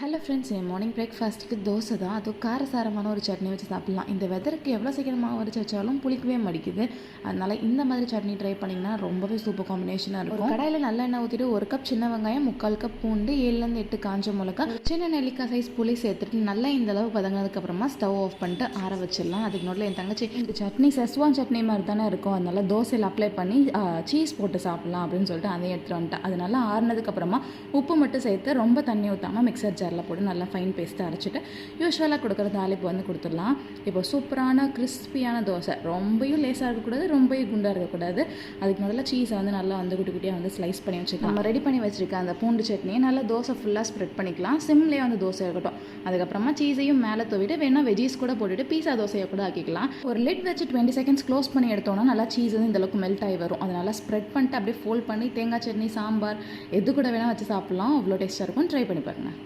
Hello friends, என் morning பிரேக்ஃபாஸ்ட்டுக்கு தோசை தான். அதுவும் காரசாரமான ஒரு சட்னி வச்சு சாப்பிட்லாம். இந்த வெதருக்கு எவ்வளோ சீக்கிரமாக வரைச்சி வச்சாலும் புளிக்கவே மடிக்குது. அதனால் இந்த மாதிரி சட்னி ட்ரை பண்ணிங்கன்னா ரொம்பவே சூப்பர் காம்பினேஷனாக இருக்கும். ஒரு கடாயில் நல்லெண்ணெய் ஊற்றிட்டு 1 கப் சின்ன வெங்காயம், 3/4 கப் பூண்டு, 7லேருந்து 8 காஞ்ச மிளகா, சின்ன நெல்லிக்காய் சைஸ் புளி சேர்த்துட்டு நல்லா இந்த அளவு பதங்கினதுக்கப்புறமா ஸ்டவ் ஆஃப் பண்ணிட்டு ஆற வச்சிடலாம். அதுக்கு நோட்டில் என் தங்கச்சி இந்த சட்னி செஸ்வான் சட்னி மாதிரி தானே இருக்கும், அதனால் தோசையில் அப்ளை பண்ணி சீஸ் போட்டு சாப்பிட்லாம் அப்படின்னு சொல்லிட்டு அதையும் எடுத்துகிட்டு வந்துட்டேன். அது நல்லா ஆறுனதுக்கப்புறமா உப்பு மட்டும் சேர்த்து ரொம்ப தண்ணி ஊற்றாமல் மிக்சர் ஜாரில் போட்டு நல்லா ஃபைன் பேஸ்ட்டாக அரைச்சிட்டு யூஸ்வலாக கொடுக்குற தாளிப்பு வந்து கொடுத்துடலாம். இப்போ சூப்பரான கிறிஸ்பியான தோசை, ரொம்பவும் லேஸாக இருக்கக்கூடாது, ரொம்பவும் குண்டாக இருக்கக்கூடாது. அதுக்கு முதல்ல சீஸை வந்து நல்லா வந்து குட்டி குட்டியாக வந்து ஸ்லைஸ் பண்ணி வச்சுக்கலாம். நம்ம ரெடி பண்ணி வச்சுருக்க அந்த பூண்டு சட்னியை நல்லா தோசை ஃபுல்லாக ஸ்ப்ரெட் பண்ணிக்கலாம். சிம்லேயே வந்து தோசை இருக்கட்டும். அதுக்கப்புறமா சீஸையும் மேலே தூவிட்டு வேணால் வெஜ்ஜீஸ் கூட போட்டுட்டு பீஸா தோசையை கூட ஆக்கிக்கலாம். ஒரு லிட் வச்சு 20 செகண்ட்ஸ் க்ளோஸ் பண்ணி எடுத்தோன்னா நல்லா சீஸ் வந்து இந்தளவுக்கு மெல்ட் ஆகி வரும். அதனால் ஸ்ப்ரெட் பண்ணிட்டு அப்படியே ஃபோல்ட் பண்ணி தேங்காய் சட்னி, சாம்பார் எது கூட வேணால் வச்சு சாப்பிட்லாம். அவ்வளோ டேஸ்ட்டாக இருக்கும். ட்ரை பண்ணி பாருங்கள்.